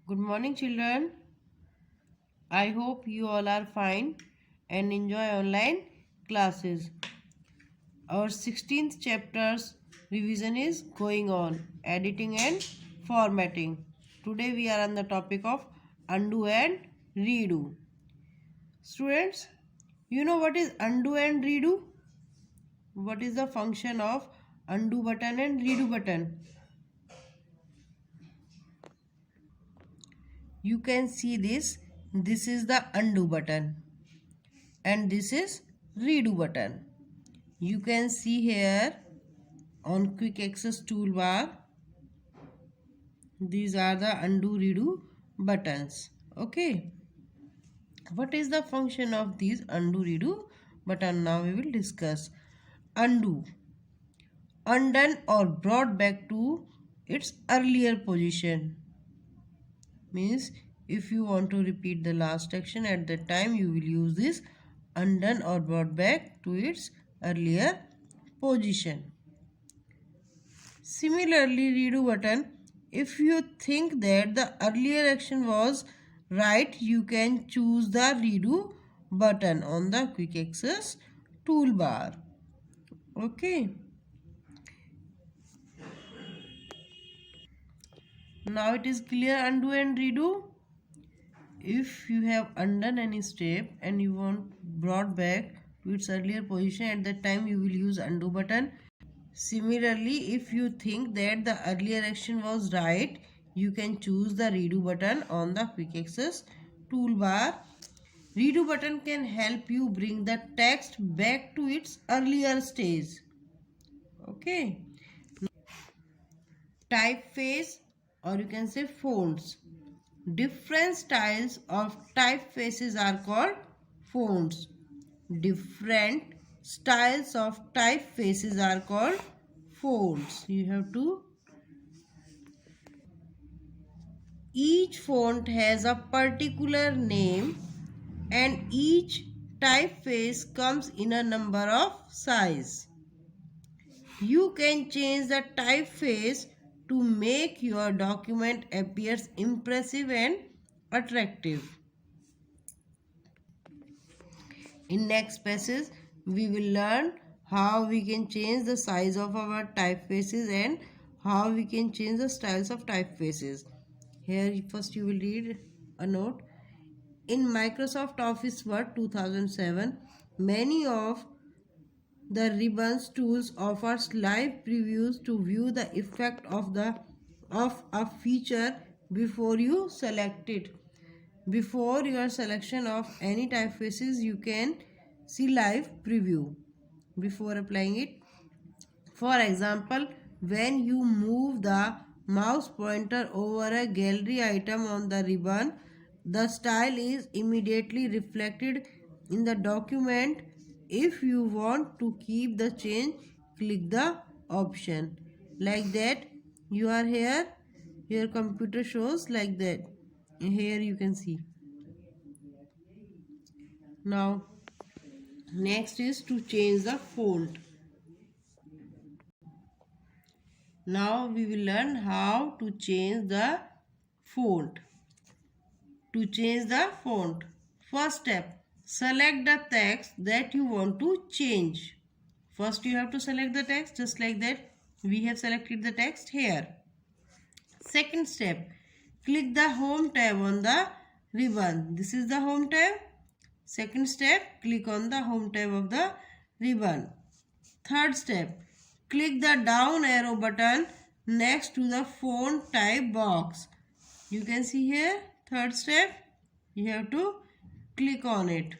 Good morning, children. I hope you all are fine and enjoy online classes. Our 16th chapter's revision is going on, editing and formatting. Today we are on the topic of undo and redo. Students, you know what is undo and redo? What is the function of undo button and redo button? You can see this is the undo button and this is redo button. You can see here on quick access toolbar, these are the undo redo buttons. Okay, what is the function of these undo redo button? Now we will discuss. Undo, undone or brought back to its earlier position, means if you want to repeat the last action at that time, you will use this undone or brought back to its earlier position. Similarly, redo button, if you think that the earlier action was right, you can choose the redo button on the quick access toolbar. Okay. Now it is clear undo and redo. If you have undone any step and you want brought back to its earlier position, at that time you will use undo button. Similarly, if you think that the earlier action was right, you can choose the redo button on the quick access toolbar. Redo button can help you bring the text back to its earlier stage. Okay. Typeface, or you can say fonts. Different styles of typefaces are called fonts. Different styles of typefaces are called fonts. You have to. Each font has a particular name and each typeface comes in a number of size. You can change the typeface to make your document appears impressive and attractive. In next passage, we will learn how we can change the size of our typefaces and how we can change the styles of typefaces. Here first you will read a note. In Microsoft Office Word 2007, many of the Ribbons tools offers live previews to view the effect of a feature before you select it. Before your selection of any typefaces, you can see live preview before applying it. For example, when you move the mouse pointer over a gallery item on the ribbon, the style is immediately reflected in the document. If you want to keep the change, click the option. Like that, you are here, your computer shows like that. Here you can see. Now, next is to change the font. Now we will learn how to change the font. To change the font, first step, select the text that you want to change. First you have to select the text just like that. We have selected the text here. Second step, click the home tab on the ribbon. This is the home tab. Second step, click on the home tab of the ribbon. Third step, click the down arrow button next to the font type box. You can see here, third step, you have to click on it.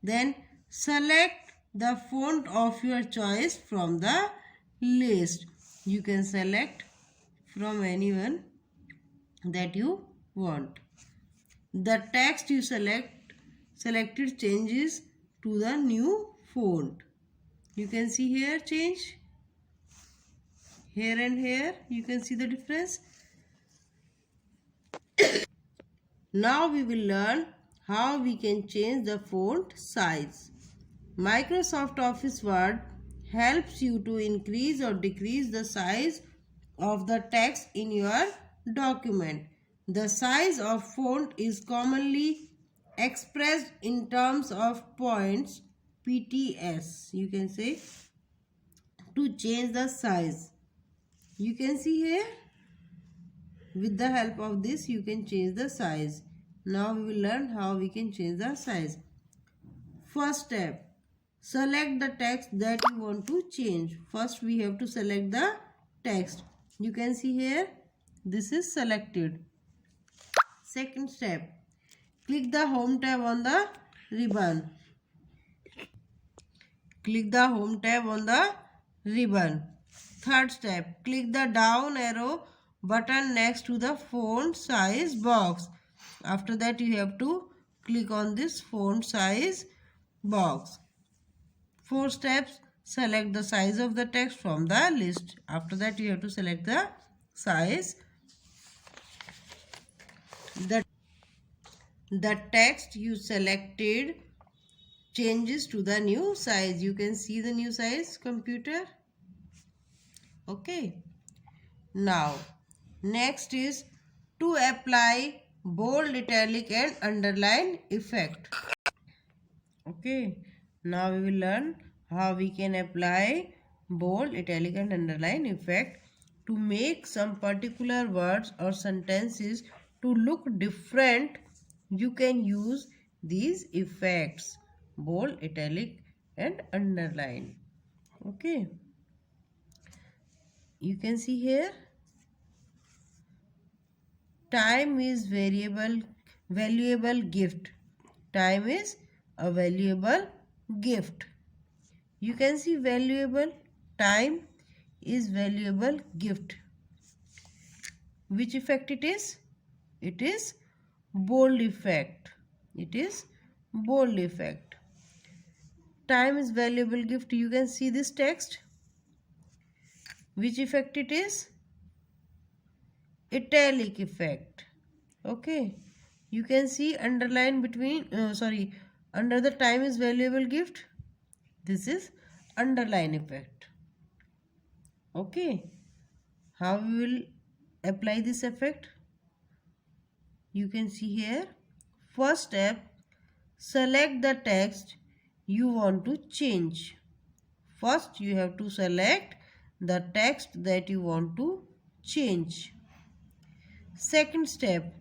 Then select the font of your choice from the list. You can select from anyone that you want. The text you selected changes to the new font. You can see here change. Here and here you can see the difference. Now we will learn how we can change the font size. Microsoft Office Word helps you to increase or decrease the size of the text in your document. The size of font is commonly expressed in terms of points, PTS. You can say to change the size. You can see here, with the help of this you can change the size. Now we will learn how we can change the size. First step, select the text that you want to change. First we have to select the text. You can see here, this is selected. Second step, click the home tab on the ribbon. Click the home tab on the ribbon. Third step, click the down arrow button next to the font size box. After that you have to click on this font size box. 4 steps, select the size of the text from the list. After that you have to select the size. The text you selected changes to the new size. You can see the new size, computer. Okay. Now, next is to apply bold, italic and underline effect. Okay. Now we will learn how we can apply bold, italic and underline effect to make some particular words or sentences to look different. You can use these effects, bold, italic and underline. Okay. You can see here, time is valuable gift. Time is a valuable gift. You can see valuable, time is valuable gift. Which effect it is? It is bold effect. It is bold effect. Time is valuable gift. You can see this text. Which effect it is? Italic effect. Okay. You can see underline between, under the time is valuable gift. This is underline effect. Okay. How we will apply this effect? You can see here. First step, select the text you want to change. First you have to select the text that you want to change. Second step,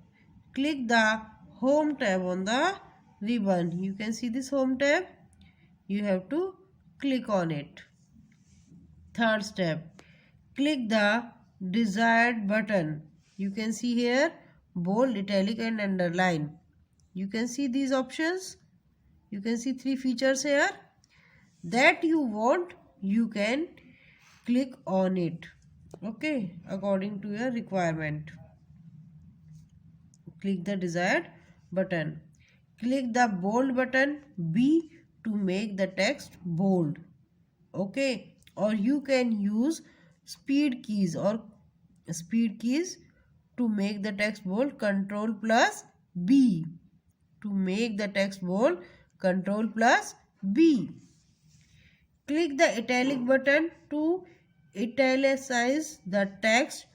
click the home tab on the ribbon. You can see this home tab. You have to click on it. Third step, click the desired button. You can see here bold, italic and underline. You can see these options. You can see 3 features here that you want. You can click on it, okay, according to your requirement. Click the desired button. Click the bold button B to make the text bold, okay, or you can use speed keys to make the text bold. Control plus B to make the text bold. Control plus B. Click the italic button to italicize the text,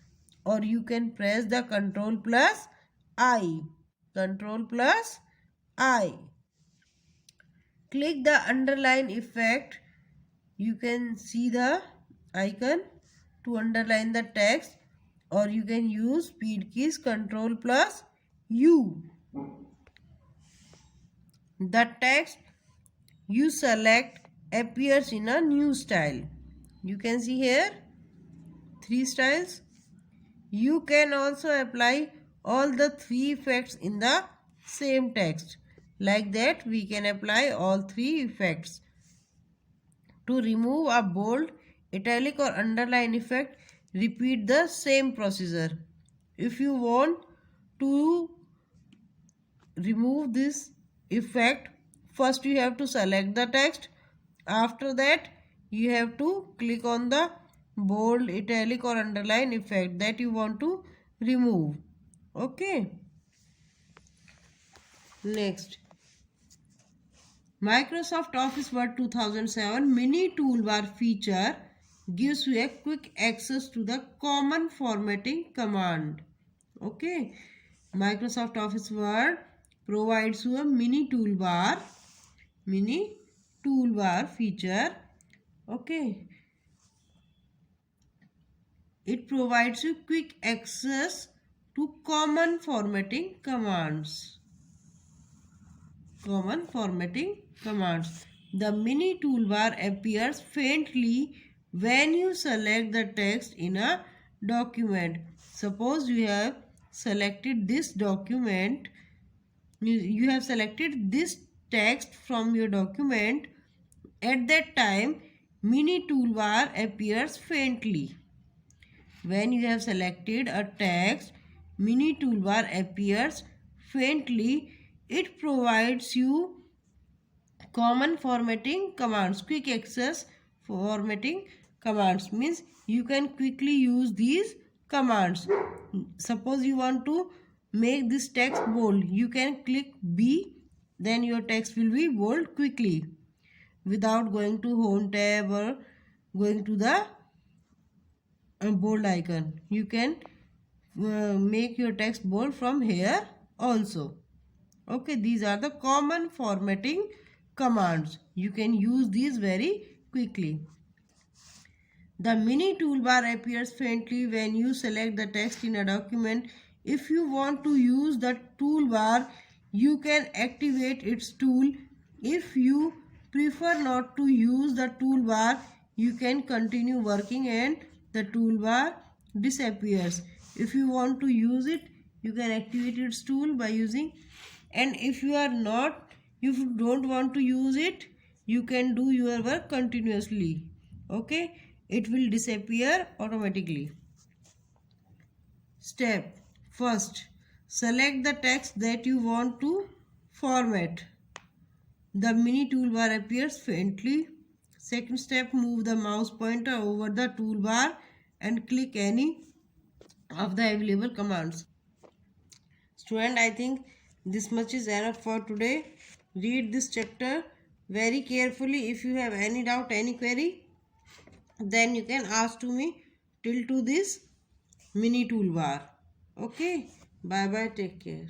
or you can press the Control plus I. Control plus I. Click the underline effect. You can see the icon to underline the text, or you can use speed keys. Control plus U. The text you select appears in a new style. You can see here 3 styles. You can also apply all the 3 effects in the same text. Like that we can apply all 3 effects. To remove a bold, italic or underline effect, repeat the same procedure. If you want to remove this effect, first you have to select the text. After that you have to click on the bold, italic or underline effect that you want to remove. Okay. Next, Microsoft Office Word 2007 mini toolbar feature gives you a quick access to the common formatting command. Okay. Microsoft Office Word provides you a mini toolbar feature. Okay, it provides you quick access to common formatting commands. The mini toolbar appears faintly when you select the text in a document. Suppose you have selected this document, you have selected this text from your document. At that time, mini toolbar appears faintly. When you have selected a text, mini toolbar appears faintly. It provides you common formatting commands. Quick access formatting commands means you can quickly use these commands. Suppose you want to make this text bold, you can click B, then your text will be bold quickly without going to home tab or going to the bold icon. You can make your text bold from here also. Okay, these are the common formatting commands. You can use these very quickly. The mini toolbar appears faintly when you select the text in a document. If you want to use the toolbar, you can activate its tool. If you prefer not to use the toolbar, you can continue working and the toolbar disappears. If you want to use it, you can activate its tool by using, and if you don't want to use it, you can do your work continuously. Okay, it will disappear automatically. Step first, select the text that you want to format. The mini toolbar appears faintly. Second step, move the mouse pointer over the toolbar and click any of the available commands. Student, I think this much is enough for today. Read this chapter very carefully. If you have any doubt, any query, then you can ask to me till to this mini toolbar. Okay, bye bye, take care.